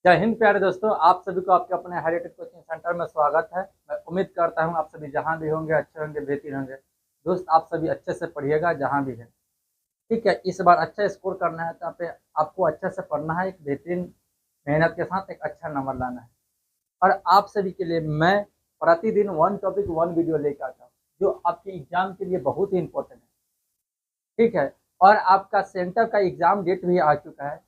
जय हिंद प्यारे दोस्तों, आप सभी को आपके अपने हेरिटेज कोचिंग सेंटर में स्वागत है। मैं उम्मीद करता हूं आप सभी जहां भी होंगे अच्छे होंगे, बेहतर होंगे। दोस्त, आप सभी अच्छे से पढ़िएगा जहां भी है। ठीक है, इस बार अच्छा स्कोर करना है तो आपको अच्छे से पढ़ना है, एक बेहतरीन मेहनत के साथ एक अच्छा नंबर लाना है। और आप सभी के लिए मैं प्रतिदिन वन टॉपिक वन वीडियो लेकर आता हूँ, जो आपके एग्जाम के लिए बहुत ही इंपॉर्टेंट है। ठीक है, और आपका सेंटर का एग्जाम डेट भी आ चुका है।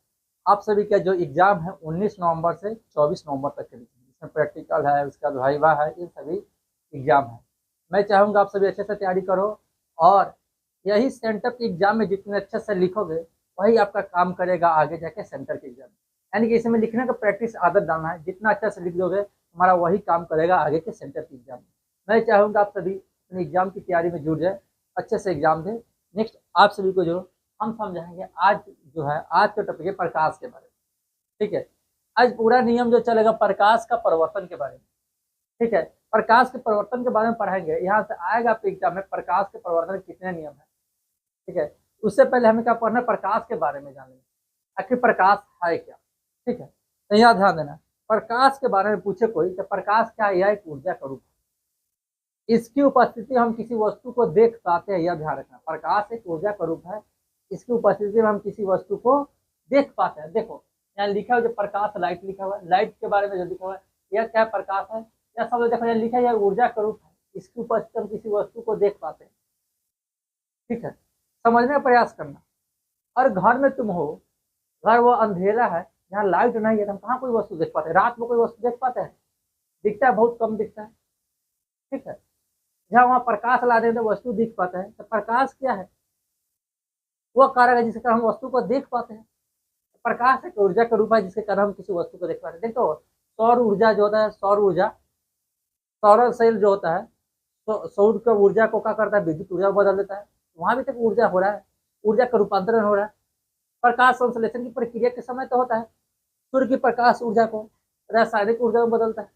आप सभी का जो एग्जाम है 19 नवंबर से 24 नवंबर तक के बीच में, इसमें प्रैक्टिकल है, उसका वाइवा है, ये सभी एग्जाम है। मैं चाहूँगा आप सभी अच्छे से तैयारी करो, और यही सेंटर के एग्जाम में जितने अच्छे से लिखोगे वही आपका काम करेगा आगे जाके सेंटर के एग्जाम में। यानी कि इसमें लिखने का प्रैक्टिस आदत डालना है, जितना अच्छा से लिख दोगे हमारा वही काम करेगा आगे के सेंटर के एग्जाम में। मैं चाहूँगा आप सभी अपने एग्जाम की तैयारी में जुट जाए, अच्छे से एग्जाम दें। नेक्स्ट आप सभी को जो हम समझाएंगे आज, जो है आज का टॉपिक है प्रकाश के बारे में। ठीक है, आज पूरा नियम जो चलेगा प्रकाश का परिवर्तन के बारे में। ठीक है, प्रकाश के परिवर्तन के बारे में पढ़ाएंगे। यहाँ से आएगा आपके एग्जाम में प्रकाश के परिवर्तन के कितने नियम है। ठीक है, उससे पहले हमें क्या पढ़ना है, प्रकाश के बारे में जानेंगे आखिर प्रकाश है क्या। ठीक है, तो यहाँ ध्यान देना, प्रकाश के बारे में पूछे कोई तो प्रकाश क्या है, यह एक ऊर्जा का रूप है। इसकी उपस्थिति हम किसी वस्तु को देख पाते हैं, यह ध्यान रखना। प्रकाश एक ऊर्जा का रूप है, इसकी उपस्थिति में हम किसी वस्तु को देख पाते हैं। देखो यहाँ लिखा हुआ जो प्रकाश, लाइट लिखा हुआ है, लाइट के बारे में जो लिखा हुआ है यह क्या प्रकाश है। यह सब देखो यहाँ लिखा है, यह ऊर्जा का रूप है, इसकी उपस्थिति हम किसी वस्तु को देख पाते हैं। ठीक है, समझने का प्रयास करना। और घर में तुम हो, घर वो अंधेरा है, यहाँ लाइट नहीं है, हम कहाँ कोई वस्तु देख पाते हैं। रात में कोई वस्तु देख पाते हैं, दिखता है, बहुत कम दिखता है। ठीक है, जहाँ वहाँ प्रकाश ला दें तो वस्तु दिख पाता है। तो प्रकाश क्या है, वह कारक है जिसके कारण हम वस्तु को देख पाते हैं। प्रकाश एक ऊर्जा का रूप है जिसके कारण हम किसी वस्तु को देख पाते हैं। देखो सौर ऊर्जा जो होता है, सौर ऊर्जा, सौर सेल जो होता है, तो सौर का ऊर्जा को क्या करता है, विद्युत ऊर्जा बदल देता है। वहां भी तक ऊर्जा हो रहा है, ऊर्जा का रूपांतरण हो रहा है। प्रकाश संश्लेषण की प्रक्रिया के समय तो होता है, सूर्य की प्रकाश ऊर्जा को रासायनिक ऊर्जा में बदलता है।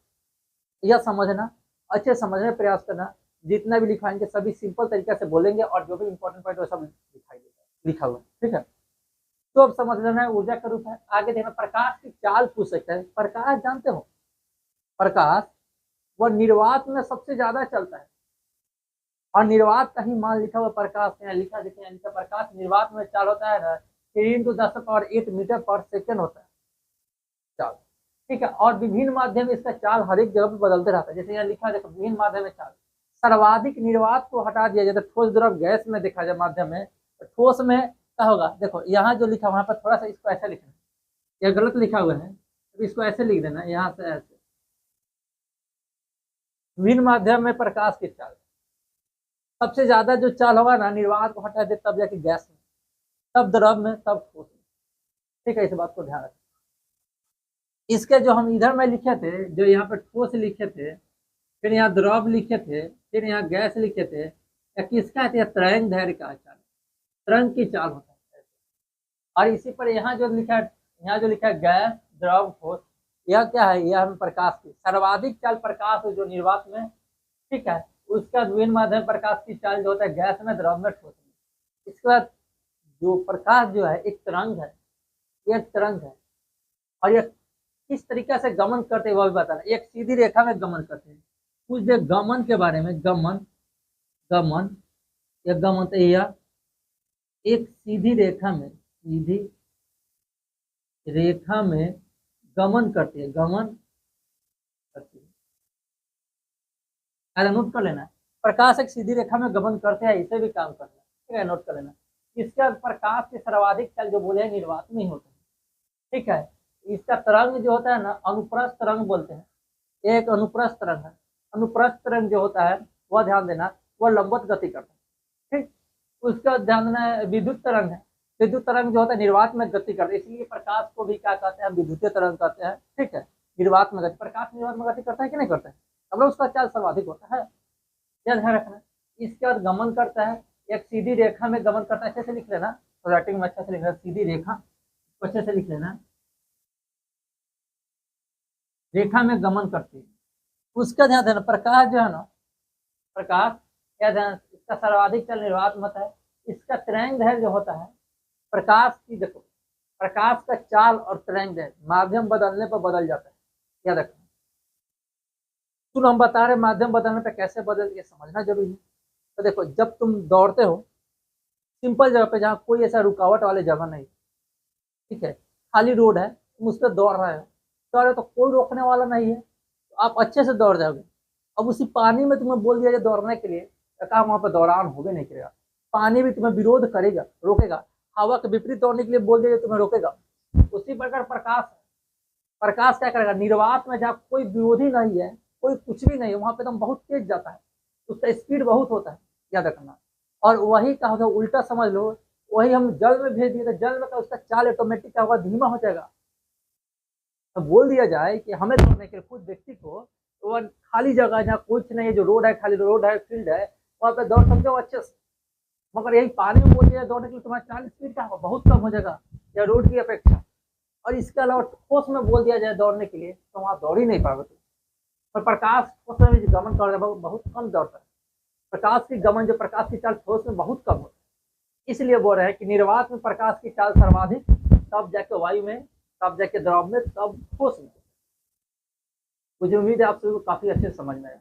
यह समझना, अच्छे समझने का प्रयास करना। जितना भी लिखाएंगे सभी सिंपल तरीके से बोलेंगे, और जो भी इंपॉर्टेंट पॉइंट है सब दिखाई देगा लिखा हुआ। ठीक है, तो अब समझ लेना है ऊर्जा का रूप है। आगे देखना, प्रकाश की चाल पूछ सकता है। प्रकाश जानते हो, प्रकाश वह निर्वात में सबसे ज्यादा चलता है, और निर्वात का ही मान लिखा हुआ प्रकाश यहाँ लिखा, देखिए यहाँ लिखा प्रकाश निर्वात में चाल होता है ना 3×10⁸ मीटर पर सेकेंड होता है चाल। ठीक है, और विभिन्न माध्यम में इसका चाल हर एक जगह पे बदलते रहता है। जैसे यहाँ लिखा है देखो, विभिन्न माध्यम में चाल। सर्वाधिक निर्वात को हटा दिया जाए तो ठोस द्रव गैस में देखा जाए माध्यम में, तो ठोस में क्या होगा। देखो यहाँ जो लिखा वहां पर थोड़ा सा इसको ऐसा लिखना, यह गलत लिखा हुआ है, तो इसको ऐसे लिख देना, यहाँ से ऐसे। विभिन्न माध्यम में प्रकाश की चाल सबसे ज्यादा जो चाल होगा ना, निर्वात को हटा दे तब जाके गैस में, तब द्रव में, तब ठोस में। ठीक है, इस बात को ध्यान रखें। इसके जो हम इधर में लिखे थे, जो यहाँ पे ठोस लिखे थे, फिर यहाँ द्रव लिखे थे, फिर यहाँ गैस लिखे थे, या किसका है, तरंग दैर्घ्य का चाल, तरंग की चाल होता है। और इसी पर यहाँ जो लिखा है, यहाँ जो लिखा है गैस, द्रव, ठोस, यह क्या है, यह हम प्रकाश की सर्वाधिक चाल प्रकाश जो निर्वात में। ठीक है, उसका विभिन्न माध्यम प्रकाश की चाल जो होता है गैस में, द्रव में, ठोस में। इसके बाद जो प्रकाश जो है एक तरंग है, यह तरंग है, और यह किस तरीके से गमन करते हैं वह भी बताना। एक सीधी रेखा में गमन करते हैं। कुछ देर गमन के बारे में, गमन, गमन, या गमन तो यह एक सीधी रेखा में, सीधी रेखा में गमन करती है, गमन करती है। अरे नोट कर लेना, प्रकाश एक सीधी रेखा में गमन करते हैं, इसे भी काम करना। ठीक है, नोट कर लेना। इसका प्रकाश के सर्वाधिक चाल जो बोले निर्वात में ही होता है। ठीक है, इसका तरंग जो होता है ना, अनुप्रस्थ तरंग बोलते हैं, एक अनुप्रस्थ तरंग है। अनुप्रस्थ तरंग जो होता है वह ध्यान देना, वह लंबवत गति करता है। ठीक, उसका ध्यान देना है। विद्युत तरंग है, विद्युत तरंग जो होता है निर्वात में गति करता है, इसलिए प्रकाश को भी क्या कहते हैं, विद्युतीय तरंग कहते हैं। ठीक है, निर्वात में गति, प्रकाश निर्वात में गति करता है कि नहीं करता है, मतलब उसका चाल सर्वाधिक होता है, यह ध्यान रखना। इसके बाद गमन करता है, एक सीधी रेखा में गमन करता है। अच्छे से लिख लेना, तो राइटिंग में अच्छे से लिखना, सीधी रेखा अच्छे से लिख लेना, रेखा में गमन करती है। उसका ध्यान देना, प्रकाश जो है ना, प्रकाश क्या ध्यान, इसका सर्वाधिक चाल निर्वात में होता है। इसका तरंग दैर्घ्य जो होता है प्रकाश की, देखो प्रकाश का चाल और तरंग है माध्यम बदलने पर बदल जाता है, याद रखना। सुन, हम बता रहे माध्यम बदलने पर कैसे बदल, ये समझना जरूरी है। तो देखो, जब तुम दौड़ते हो सिंपल जगह पे, जहाँ कोई ऐसा रुकावट वाली जगह नहीं, ठीक है, खाली रोड है, तुम उस पर दौड़ रहे हो तो कोई रोकने वाला नहीं है, तो आप अच्छे से दौड़ जाओगे। अब उसी पानी में तुम्हें बोल दिया जाए दौड़ने के लिए, तो कहा वहां पर दौड़ान हो भी नहीं करेगा, पानी भी तुम्हें विरोध करेगा, रोकेगा। हवा के विपरीत दौड़ने के लिए बोल दिया जाए तुम्हें रोकेगा। उसी प्रकार प्रकाश, प्रकाश क्या करेगा, निर्वात में जहाँ कोई विरोधी नहीं है, कोई कुछ भी नहीं है, वहां पे एकदम बहुत तेज जाता है, उसका स्पीड बहुत होता है, याद रखना। और वही का होगा उल्टा समझ लो, वही हम जल में भेज दिए तो जल में का उसका चाल ऑटोमेटिक क्या होगा, धीमा हो जाएगा। तो बोल दिया जाए कि हमें दौड़ने के लिए खुद व्यक्ति को, तो वह खाली जगह जहाँ कुछ नहीं है, जो रोड है, खाली रोड है, फील्ड है, वहाँ पे दौड़ सकते हो अच्छे से। मगर यही पानी में बोल दिया दौड़ने के लिए तुम्हारा चाल स्पीड क्या होगा, बहुत कम हो जाएगा या रोड की अपेक्षा। और इसके अलावा ठोस में बोल दिया जाए दौड़ने के लिए, तो वहाँ दौड़ ही नहीं पाओगे तुम। पर प्रकाश ठोस में भी गमन कर रहा है, बहुत कम दौड़ता है। प्रकाश की गमन, जो प्रकाश की चाल ठोस में बहुत कम होती है, इसलिए बोल रहे हैं कि निर्वात में प्रकाश की चाल सर्वाधिक, तब जाके वायु में, तब जाके द्रव में, तब ठोस में। मुझे उम्मीद है आप सभी को काफी अच्छे से समझ में आया।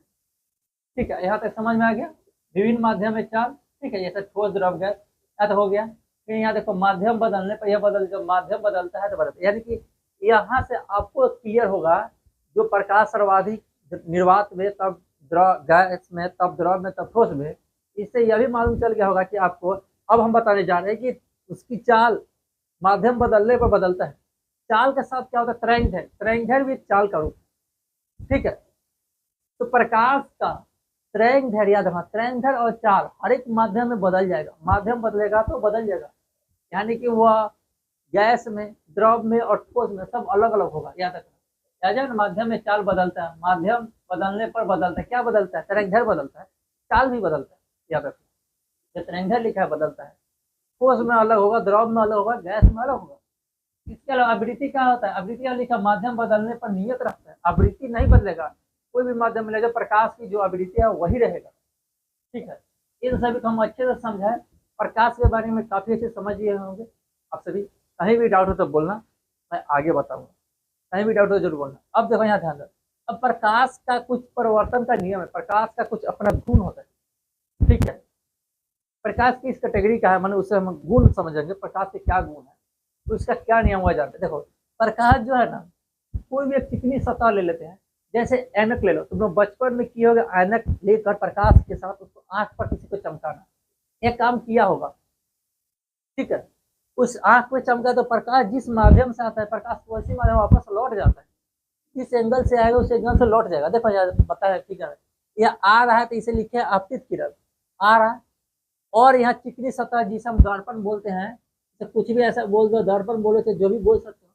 ठीक है, यहाँ तक समझ में आ गया। विभिन्न माध्यम में चाल, ठीक है, जैसे ठोस द्रव गैस, तो हो गया। फिर यहाँ देखो माध्यम बदलने पर यह बदल, जब माध्यम बदलता है तो बदलता है, यानी कि यहाँ से आपको क्लियर होगा, जो प्रकाश सर्वाधिक निर्वात में, तब द्रव गैस में, तब द्रव में, तब ठोस में। इससे यह भी मालूम चल गया होगा कि आपको, अब हम बताने जा रहे हैं कि उसकी चाल माध्यम बदलने पर बदलता है। चाल के साथ क्या होता है, तरंग, तरंग भी चाल का रूप, ठीक है। तो प्रकाश का तरंग, याद रखना, तरंग और चाल हर एक माध्यम में बदल जाएगा, माध्यम बदलेगा तो बदल जाएगा, यानी कि वह गैस में, द्रव में और ठोस में सब अलग अलग होगा, याद रखना। याद है, माध्यम में चाल बदलता है, माध्यम बदलने पर बदलता है, क्या बदलता है, तरंग बदलता है, चाल भी बदलता है, याद रखना। जो तरंग लिखा है बदलता है, ठोस में अलग होगा, द्रव में अलग होगा, गैस में अलग होगा। इसके अलावा आवृत्ति क्या होता है, आवृत्ति का लिखा माध्यम बदलने पर नियत रखता है, आवृत्ति नहीं बदलेगा, कोई भी माध्यम में लेगा, प्रकाश की जो आवृत्ति है वही रहेगा, ठीक है। इन सभी को हम अच्छे से समझाएं, प्रकाश के बारे में काफी अच्छे समझ लिए होंगे आप सभी। कहीं भी डाउट हो तो बोलना, मैं आगे बताऊंगा, कहीं भी डाउट हो जरूर बोलना। अब देखो यहाँ ध्यान दो, अब प्रकाश का कुछ परिवर्तन का नियम है, प्रकाश का कुछ अपना गुण होता है, ठीक है। प्रकाश की इस कैटेगरी का है, मैंने उससे हम गुण समझेंगे, प्रकाश के क्या गुण है, तो इसका क्या नियम हुआ जानते हैं। देखो, प्रकाश जो है ना, कोई भी एक चिकनी सतह ले लेते हैं, जैसे ऐनक ले लो, तुम लोग बचपन में किए होगे, ऐनक लेकर प्रकाश के साथ उसको आंख पर किसी को चमकाना, एक काम किया होगा, ठीक है। उस आंख में चमका तो प्रकाश जिस माध्यम से आता है, प्रकाश वैसी माध्यम वापस लौट जाता है, जिस एंगल से आएगा उस एंगल से लौट जाएगा। देखो यार पता है, ठीक है, यह आ रहा है तो इसे लिखे आपतित किरण, आ रहा है। और यहाँ चिकनी सतह जिसे हम दर्पण बोलते हैं, तो कुछ भी ऐसा बोल दो, दर्पण बोलो तो जो भी बोल सकते हो,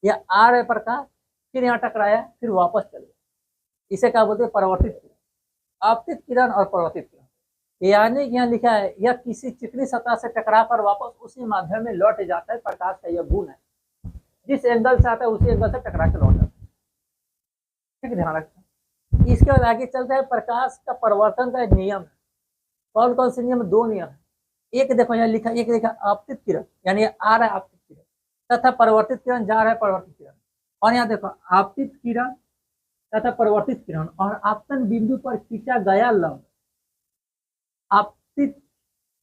यह आ रहा है प्रकाश, फिर यहाँ टकराया, फिर वापस चल गया, इसे क्या बोलते हैं, परावर्तित किरण, आपतित किरण और परावर्तित किरण। यानी कि यहाँ लिखा है, यह किसी चिकनी सतह से टकरा कर वापस उसी माध्यम में लौट जाता है, प्रकाश का यह गुण है, जिस एंगल से आता है उसी एंगल से टकरा कर लौट जाता है, ठीक है, ध्यान रखना। इसके बाद आगे चलता है, प्रकाश का परिवर्तन का एक नियम है। कौन कौन से नियम, दो नियम है। एक देखो यहाँ लिखा, एक लिखा आपतित किरण, यानी आ रहा है आपतित किरण, तथा परिवर्तित किरण जा रहा है परावर्तित किरण। और यहाँ देखो आपतित किरण तथा परिवर्तित किरण और आपतन बिंदु पर खींचा गया लंब, आपतित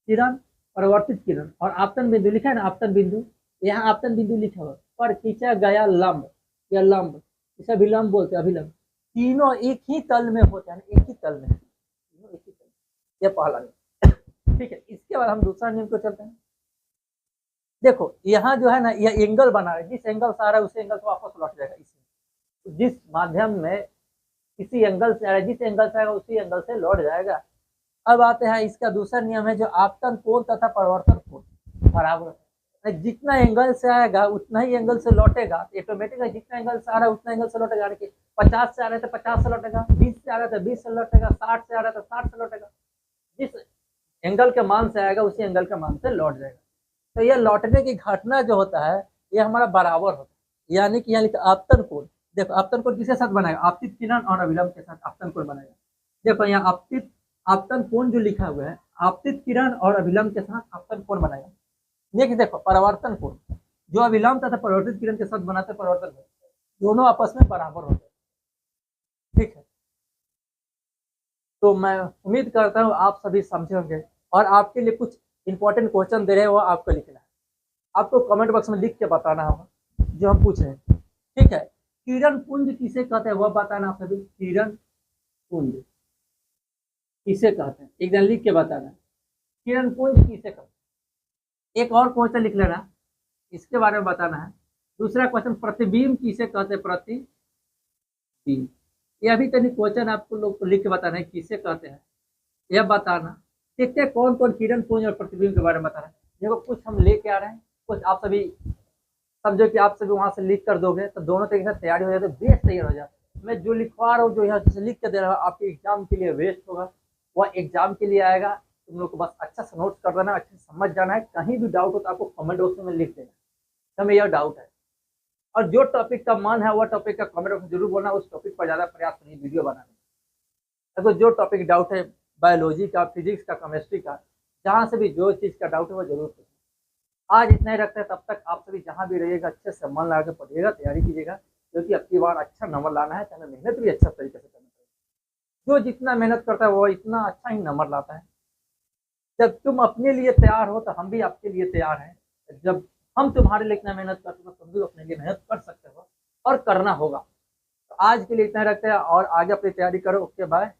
किरण, परिवर्तित किरण और आपतन बिंदु लिखा है ना, आपतन बिंदु, यहाँ आपतन बिंदु लिखा हुआ पर खींचा गया लंब, या लंब, इसे अभिलंब बोलते हैं, अभिलंब, तीनों एक ही तल में होते हैं, एक ही तल में, तीनों एक ही तल में, यह पहला नियम, ठीक है। इसके बाद हम दूसरा नियम को चलते हैं। देखो यहाँ जो है ना, यह एंगल बना है, जिस एंगल से आ रहा है उसी एंगल से वापस लौट जाएगा, इसमें जिस माध्यम में किसी एंगल से आ रहा है, जिस एंगल से आएगा उसी एंगल से लौट जाएगा। अब आते हैं, इसका दूसरा नियम है जो आपतन कोण तथा परिवर्तन कोण बराबर है, जितना एंगल से आएगा उतना ही एंगल से लौटेगा, ऑटोमेटिक है, जितना एंगल से आ रहा है उतना एंगल से लौटेगा, यानी कि 50 से आ रहा है तो 50 से लौटेगा, 20 से आ रहा है तो 20 से लौटेगा, 60 से आ रहा है तो 60 से लौटेगा, जिस एंगल के मान से आएगा उसी एंगल के मान से लौट जाएगा। तो यह लौटने की घटना जो होता है, यह हमारा बराबर होता है, यानी कि यहाँ लिखा आपतन कोण। देखो आपतन कोण किसके साथ बनाएगा, आपतित किरण और अभिलंब के साथ आपतन कोण बनाएगा। देखो यहाँ आपतन कोण जो लिखा हुआ है, आपतित किरण और अभिलंब के साथ आपतन कोण बनाएगा। देखो परावर्तन कोण, जो अविलंब तथा परिवर्तित किरण के साथ बनाते परिवर्तन दोनों आपस में बराबर होते हैं। ठीक है, तो मैं उम्मीद करता हूँ आप सभी समझे होंगे। और आपके लिए कुछ इंपॉर्टेंट क्वेश्चन दे रहे हैं, वो आपको लिखना है। आपको कमेंट बॉक्स में लिख के बताना होगा जो हम पूछ रहे हैं। ठीक है, किरण पुंज किसे कहते हैं वह बताना आप सभी। किरण पुंज किसे कहते हैं एक दिन लिख के बताना। किरण पुंज किसे कहते हैं, एक और क्वेश्चन लिख लेना, इसके बारे में बताना है। दूसरा क्वेश्चन, प्रतिबिंब किसे कहते हैं। प्रतिबिंब, ये अभी तक क्वेश्चन आपको लोग को लिख के बताना है किसे कहते हैं, यह बताना। देखते हैं कौन कौन किरण पुंज और प्रतिबिंब के बारे में बता रहे हैं। देखो कुछ हम लेके आ रहे हैं, कुछ आप सभी समझो कि आप सभी वहां से लिख कर दोगे तो दोनों तरीके से तैयारी हो जाती है, बेस तैयार हो जाता है। मैं जो लिखवा रहा हूँ, जो यहाँ से लिख के दे रहा हूँ, आपके एग्जाम के लिए वेस्ट होगा, वह एग्जाम के लिए आएगा। तुम लोग को बस अच्छा से नोट्स कर देना, अच्छे से समझ जाना है। कहीं भी डाउट हो तो आपको कमेंट बॉक्स में लिख देना हमें यह डाउट है। और जो टॉपिक का मन है वह टॉपिक का कमेंट बॉक्स में जरूर बोलना, उस टॉपिक पर ज़्यादा प्रयास करिए वीडियो बनाने में। अगर जो टॉपिक डाउट है, बायोलॉजी का, फिजिक्स का, केमिस्ट्री का, जहाँ से भी जो चीज़ का डाउट है वो जरूर पूछिए। आज इतना ही रखते हैं, तब तक आप सभी जहाँ भी रहिएगा अच्छे से मन लगा के पढ़िएगा, तैयारी कीजिएगा, क्योंकि अब की बार अच्छा नंबर लाना है तो हमें मेहनत भी अच्छा तरीके से करना चाहिए। जो जितना मेहनत करता है वो इतना अच्छा ही नंबर लाता है। जब तुम अपने लिए तैयार हो तो हम भी आपके लिए तैयार हैं। जब हम तुम्हारे लिए इतना मेहनत करते हो तो तुम भी अपने लिए मेहनत कर सकते हो और करना होगा। तो आज के लिए इतना ही रखते हैं और आगे अपनी तैयारी करो। Okay, bye.